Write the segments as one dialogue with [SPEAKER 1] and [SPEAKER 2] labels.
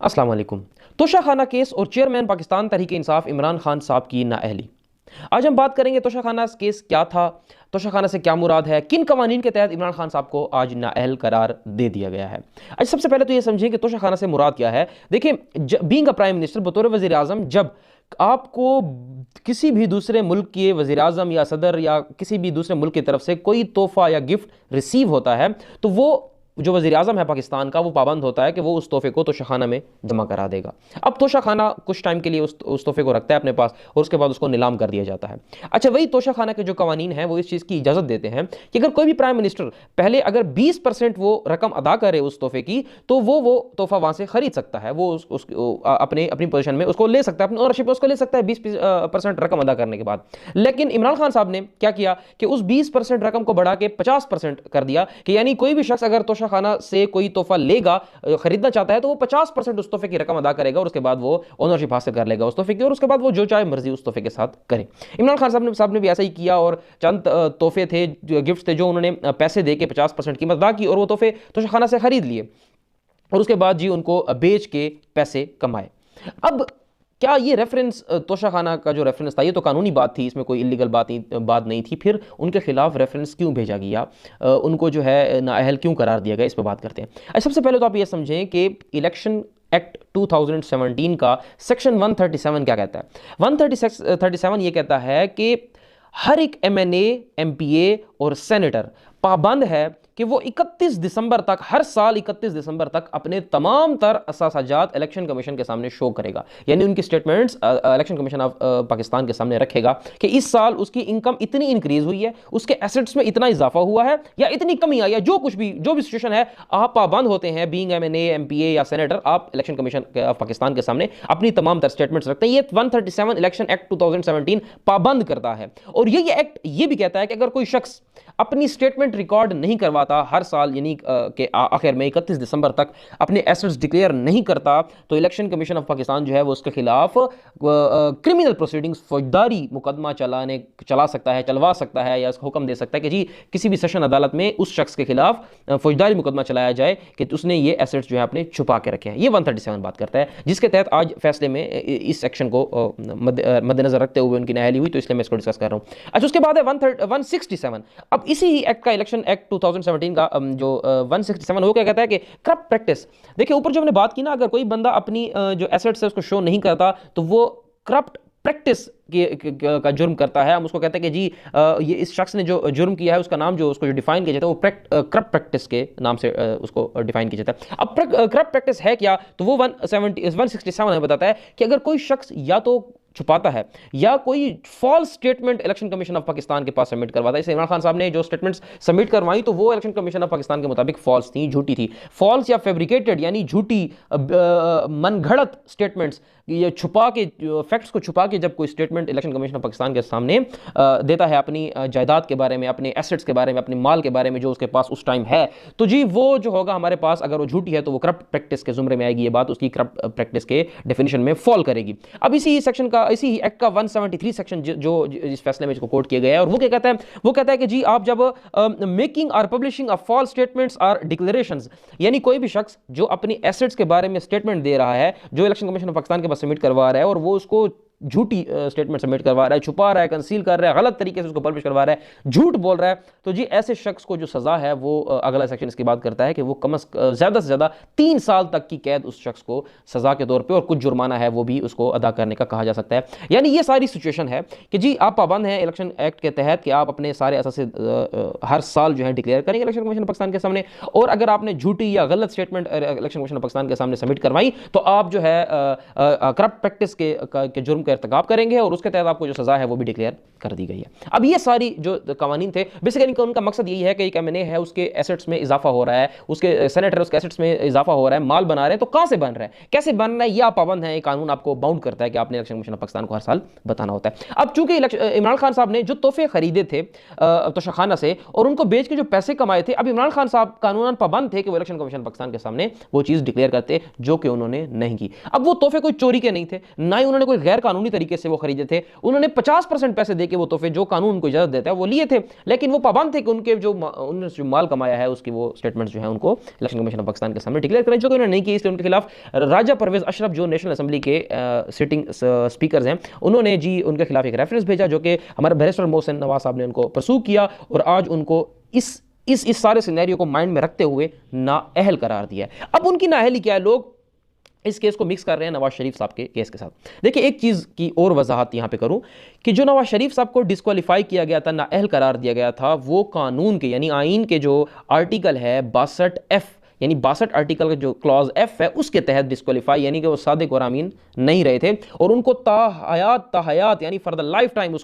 [SPEAKER 1] अस्सलाम वालेकुम। तोशाखाना केस और चेयरमैन पाकिस्तान तहरीक इंसाफ इमरान खान साहब की नाअहली। आज हम बात करेंगे तोशाखाना केस क्या था, तोशाखाना से क्या मुराद है, किन कवानीन के तहत इमरान खान साहब को आज नाअहल करार दे दिया गया है। आज सबसे पहले तो ये समझें कि तोशाखाना से मुराद क्या है। देखिए, बीइंग अ प्राइम मिनिस्टर, बतौर वज़ीर आज़म, जब आपको किसी भी दूसरे मुल्क के वज़ीर आज़म या सदर या किसी भी दूसरे मुल्क की तरफ से कोई तोहफा या गिफ्ट रिसीव होता है तो वो जो वज़ीर आज़म है पाकिस्तान का, वो पाबंद होता है कि वो उस तोहफे को तोशाखाना में जमा करा देगा। अब तोशाखाना कुछ टाइम के लिए उस तोहफे को रखता है अपने पास और उसके बाद उसको नीलाम कर दिया जाता है। अच्छा, वही तोशाखाना के जो कवानीन हैं वो इस चीज़ की इजाज़त देते हैं कि अगर कोई भी प्राइम मिनिस्टर पहले अगर 20% वो रकम अदा करे उस तोहफे की, तो वो तोहफा वहाँ से ख़रीद सकता है, वो अपनी पोजीशन में उसको ले सकता है, अपनी ओनरशिप में उसको ले सकता है 20% रकम अदा करने के बाद। लेकिन इमरान खान साहब ने क्या किया कि उस 20% रकम को बढ़ा के 50% कर दिया कि यानी कोई भी शख्स अगर तोशाखाना से कोई तोहफा लेगा, खरीदना चाहता है, तो वो 50% उस तोहफे की रकम अदा करेगा और उसके बाद वो ओनरशिप हासिल कर लेगा उस तोहफे की और उसके बाद वो जो चाहे मर्जी उस तोहफे के साथ करे। इमरान खान साहब ने भी ऐसा ही किया और चंद तोहफे थे, गिफ्ट थे, जो उन्होंने पैसे दे के 50% कीमत अदा की और वो तोहफे तोशाखाना से खरीद लिए और उसके बाद जी उनको बेच के पैसे कमाए। अब क्या ये रेफरेंस तोशाखाना का जो रेफरेंस था ये तो कानूनी बात थी, इसमें कोई इलीगल बात नहीं थी, फिर उनके खिलाफ रेफरेंस क्यों भेजा गया, उनको जो है नाअहल क्यों करार दिया गया, इस पर बात करते हैं। सबसे पहले तो आप ये समझें कि इलेक्शन एक्ट 2017 का सेक्शन 137 क्या कहता है। 137 ये कहता है कि हर एक MNA, MPA और सेनेटर पाबंद है कि वो 31 दिसंबर तक, हर साल 31 दिसंबर तक अपने तमाम तर असासाजात इलेक्शन कमीशन के सामने शो करेगा, यानी उनकी statements election commission of Pakistan के सामने रखेगा कि इस साल उसकी इनकम इतनी इंक्रीज हुई है, उसके एसेट्स में इतना इजाफा हुआ है या इतनी कमी आई है, जो भी सिचुएशन है, आप पाबंद होते हैं बीइंग MNA, MPA या सेनेटर, आप इलेक्शन कमीशन ऑफ पाकिस्तान के सामने अपनी तमाम तर स्टेटमेंट्स रखते हैं। ये 137 इलेक्शन एक्ट 2017 पाबंद करता है। और ये एक्ट ये भी कहता है कि अगर कोई शख्स अपनी स्टेटमेंट रिकॉर्ड नहीं करवाता हर साल, यानी के आखिर में 31 दिसंबर तक अपने एसेट्स डिक्लेयर नहीं करता, तो इलेक्शन कमीशन ऑफ पाकिस्तान जो है वो उसके खिलाफ क्रिमिनल प्रोसीडिंग्स, फौजदारी मुकदमा चलवा सकता है या हुक्म दे सकता है कि जी किसी भी सेशन अदालत में उस शख्स के खिलाफ फौजदारी मुकदमा चलाया जाए कि उसने ये एसेट्स जो है अपने छुपा के रखे हैं। ये 137 बात करता है, जिसके तहत आज फैसले में इस सेक्शन को मद्देनजर रखते हुए उनकी नाअहली हुई, तो इसलिए मैं इसको डिस्कस कर रहा हूँ। अच्छा, उसके बाद है 167। अब इसी ही एक्ट का, इलेक्शन एक्ट 2017 का जो 167, वो क्या कहता है कि करप्ट प्रैक्टिस। देखिए, ऊपर जो हमने बात की ना, अगर कोई बंदा अपनी जो एसेट्स है उसको शो नहीं करता तो वो करप्ट प्रैक्टिस का जुर्म करता है। हम उसको कहते हैं कि जी ये इस शख्स ने जो जुर्म किया है उसका नाम जो उसको जो डिफाइन किया जाता है वो करप्ट प्रैक्टिस के नाम से उसको डिफाइन किया जाता है। अब करप्ट प्रैक्टिस है क्या, तो वो 167 हमें बताता है कि अगर कोई शख्स या तो छुपाता है या कोई false statement election commission of Pakistan के पास सबमिट करवाता है। इसे इमरान खान साहब ने जो स्टेटमेंट्स सबमिट करवाई तो वो इलेक्शन कमीशन ऑफ पाकिस्तान के मुताबिक फॉल्स थी, झूठी थी। फॉल्स या फैब्रिकेटेड यानी झूठी, मनगढ़ंत स्टेटमेंट्स, ये छुपा के, फैक्ट्स को छुपा के जब कोई statement election commission of Pakistan के सामने देता है अपनी जायदाद के बारे में, अपने एसेट्स के बारे में, अपने माल के बारे में जो उसके पास उस टाइम है, तो जी वो जो होगा हमारे पास, अगर वो झूठी है तो वो करप्ट प्रैक्टिस के जुमरे में आएगी। ये बात उसकी करप्ट प्रैक्टिस के डेफिनेशन में फॉल करेगी। अब इसी सेक्शन का, इसी एक्ट का 173 सेक्शन जो इस फैसले में इसको कोट किया गया है, और वो क्या कहता है, वो कहता है कि जी आप जब मेकिंग और पब्लिशिंग ऑफ फॉल्स स्टेटमेंट्स और डिक्लेरेशंस, यानी कोई भी शख्स जो अपनी एसेट्स के बारे में स्टेटमेंट दे रहा है, जो इलेक्शन कमीशन ऑफ पाकिस्तान के पास सबमिट करवा रहा है, और वो उसको झूठी स्टेटमेंट सबमिट करवा रहा है, छुपा रहा है, कंसील कर रहा है, गलत तरीके से उसको पब्लिश करवा रहा है, झूठ बोल रहा है, तो जी ऐसे शख्स को जो सजा है वो अगला सेक्शन इसकी बात करता है कि वो ज्यादा से ज्यादा 3 साल तक की कैद उस शख्स को सजा के तौर पे और कुछ जुर्माना है वो भी उसको अदा करने का कहा जा सकता है। यानी ये सारी सिचुएशन है कि जी आप पाबंद हैं इलेक्शन एक्ट के तहत कि आप अपने सारे असासे हर साल जो है डिक्लेयर करेंगे इलेक्शन कमीशन पाकिस्तान के सामने, और अगर आपने झूठी या गलत स्टेटमेंट इलेक्शन कमीशन पाकिस्तान के सामने सबमिट करवाई तो आप जो है करप्ट प्रैक्टिस के जुर्म का इर्तिकाब करेंगे और उसके तहत आपको जो सजा है वो भी डिक्लेयर कर दी गई है। अब ये सारी जो कवानीन थे, बेसिकली उनका मकसद यही है कि एक MNA है, उसके एसेट्स में इजाफा हो रहा है, उसके सेनेटर उसके एसेट्स में इजाफा हो रहा है, माल बना रहे हैं, तो कहां से बन रहा है, कैसे बन रहा है, ये आप पाबंद है, कानून आपको बाउंड करता है कि आपने इलेक्शन कमीशन ऑफ पाकिस्तान को हर साल बताना होता है। अब चूंकि इमरान खान साहब ने जो तोहफे खरीदे थे तोशाखाना से और उनको बेच के जो पैसे कमाए थे, अब इमरान खान साहब कानूनन पाबंद थे कि वो इलेक्शन कमीशन पाकिस्तान के सामने वो चीज डिक्लेयर करते, जो कि उन्होंने नहीं की। अब वो तोहफे कोई चोरी के नहीं थे, ना ही उन्होंने कोई गैर कानूनी कानूनी तरीके से वो खरीदे थे। उन्होंने 50% पैसे देके वो तोहफे जो कानून उनको इजाजत देता है वो लिए थे, लेकिन वो पाबंद थे कि उनके उन्होंने जो माल कमाया है उसकी वो स्टेटमेंट्स जो है उनको इलेक्शन कमीशन ऑफ पाकिस्तान के सामने डिक्लेयर करें, जो कि उन्होंने नहीं की। इसलिए उनके खिलाफ राजा परवेज अशरफ जो नेशनल असेंबली के सिटिंग स्पीकर्स हैं, उन्होंने जी उनके खिलाफ एक रेफरेंस भेजा, जो कि हमारे बैरिस्टर मोहसिन नवाज साहब ने उनको परसू किया और आज उनको इस सारे सिनेरियो को माइंड में रखते हुए नाअहल करार दिया है। अब उनकी नाअहली क्या है, लोग इस केस को मिक्स कर रहे हैं नवाज शरीफ साहब के केस के साथ। देखिए एक चीज़ की और वजाहत यहाँ पे करूँ कि जो नवाज शरीफ साहब को डिस्क्वालीफाई किया गया था, नाअहल करार दिया गया था, वो कानून के यानी आइन के जो आर्टिकल है 62F यानी 62 आर्टिकल का जो क्लॉज F है उसके तहत डिस्क्वालीफाई, यानी कि वो सादिक और अमीन नहीं रहे थे और उनको ताहयात यानी फॉर द लाइफ टाइम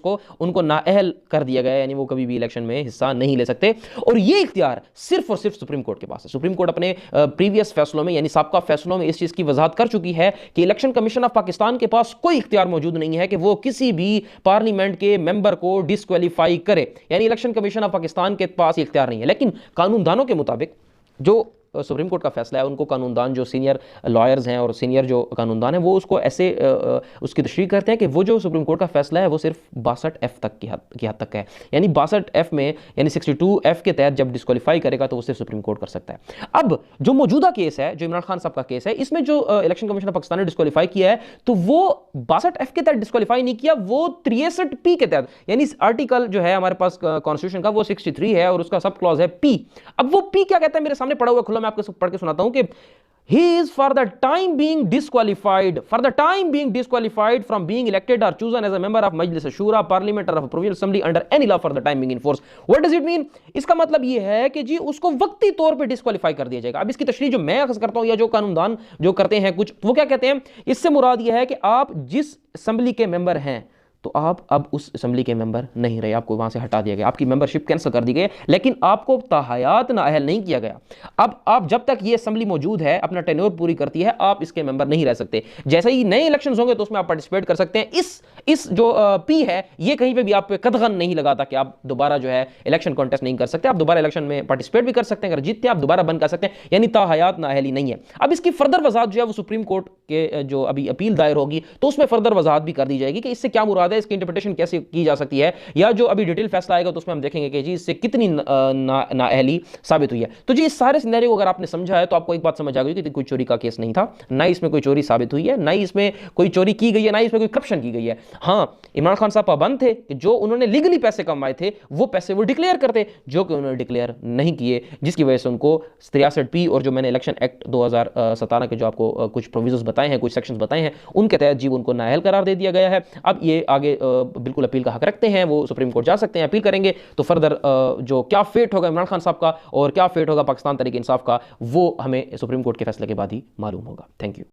[SPEAKER 1] उनको नाअहल कर दिया गया, यानी वो कभी भी इलेक्शन में हिस्सा नहीं ले सकते। और ये इख्तियार सिर्फ और सिर्फ सुप्रीम कोर्ट के पास है। सुप्रीम कोर्ट अपने प्रीवियस फैसलों में यानी साबका फैसलों में इस चीज़ की वजाहत कर चुकी है कि इलेक्शन कमीशन ऑफ पाकिस्तान के पास कोई इख्तियार मौजूद नहीं है कि वो किसी भी पार्लियामेंट के मेंबर को डिस्क्वालीफाई करे, यानी इलेक्शन कमीशन ऑफ पाकिस्तान के पास ये इख्तियार नहीं है। लेकिन कानूनदानों के मुताबिक जो सुप्रीम कोर्ट का फैसला है, उनको कानूनदान जो सीनियर लॉयर्स हैं और सीनियर जो कानूनदान हैं वो उसको ऐसे उसकी तशरीह करते हैं कि वो जो सुप्रीम कोर्ट का फैसला है वो सिर्फ 62F तक की हद तक है, यानी 62F में यानी 62F के तहत जब डिस्क्वालीफाई करेगा तो वो सिर्फ सुप्रीम कोर्ट कर सकता है। अब जो मौजूदा केस है, जो इमरान खान साहब का केस है, इसमें जो इलेक्शन कमीशन ऑफ पाकिस्तान ने डिस्क्वालीफाई किया है तो वो 62F के तहत डिस्क्वालीफाई नहीं किया, वो 63P के तहत, यानी आर्टिकल जो है हमारे पास कॉन्स्टिट्यूशन का वो 63 है और उसका सब क्लॉज है P। अब वो P क्या कहता है, मेरे सामने पड़ा हुआ खुला, मैं आपको पढ़ के सुनाता हूं कि he is for the time being disqualified from being elected or chosen as a member of Majlis Shura, Parliament or of a Provincial Assembly under any law for the time being in force। What does it mean? इसका मतलब ये है कि जी उसको वक्ती तौर पे disqualify कर दिया जाएगा। अब इसकी तशरीह जो मैं अक्सर करता हूं या जो कानूनदान जो करते हैं कुछ, वो क्या कहते हैं, इससे मुराद ये है कि आप जिस असेंबली के मेंबर हैं तो आप अब उस असेंबली के मेंबर नहीं रहे, आपको वहां से हटा दिया गया, आपकी मेंबरशिप कैंसिल कर दी गई, लेकिन आपको ताहयात नाअहल नहीं किया गया। अब आप जब तक ये असेंबली मौजूद है, अपना टेन्योर पूरी करती है, आप इसके मेंबर नहीं रह सकते। जैसे ही नए इलेक्शंस होंगे तो उसमें आप पार्टिसिपेट कर सकते हैं। इस जो P है ये कहीं पे भी आप पे कदगन नहीं लगाता कि आप दोबारा जो है इलेक्शन कॉन्टेस्ट नहीं कर सकते, आप दोबारा इलेक्शन में पार्टिसिपेट भी कर सकते हैं, अगर जीतते आप दोबारा बन कर सकते हैं, यानी ताहयात नाअहली नहीं है। अब इसकी फर्दर वजाहत जो है वो सुप्रीम कोर्ट के जो अभी अपील दायर होगी तो उसमें फर्दर वजाहत भी कर दी जाएगी कि इससे क्या मुराद है, इसकी इंटरप्रिटेशन कैसे की जा सकती है, या जो अभी डिटेल फैसला आएगा तो उसमें हम देखेंगे कि जी इससे कितनी नाअहली साबित हुई है। तो जी इस सारे सिनेरियो को अगर आपने समझा है तो आपको एक बात समझ आ गई कि कोई चोरी का केस नहीं था, ना इसमें कोई चोरी साबित हुई है, ना इसमें कोई चोरी की गई है, ना इसमें कोई करप्शन की गई है। हाँ, इमरान खान साहब पाबंद थे कि जो उन्होंने लीगली पैसे कमाए थे वो पैसे वो डिक्लेयर करते, जो कि उन्होंने डिक्लेयर नहीं किए, जिसकी वजह से उनको 63P और जो मैंने इलेक्शन एक्ट 2017 के जो आपको कुछ प्रोविजंस बताए हैं, कुछ सेक्शंस बताए हैं, उनके तहत जी उनको नाअहल करार दे दिया गया है। अब ये आगे बिल्कुल अपील का हक रखते हैं, वो सुप्रीम कोर्ट जा सकते हैं, अपील करेंगे तो फर्दर जो क्या फेट होगा इमरान खान साहब का और क्या फेट होगा पाकिस्तान तहरीक इंसाफ का, वो हमें सुप्रीम कोर्ट के फैसले के बाद ही मालूम होगा। Thank you.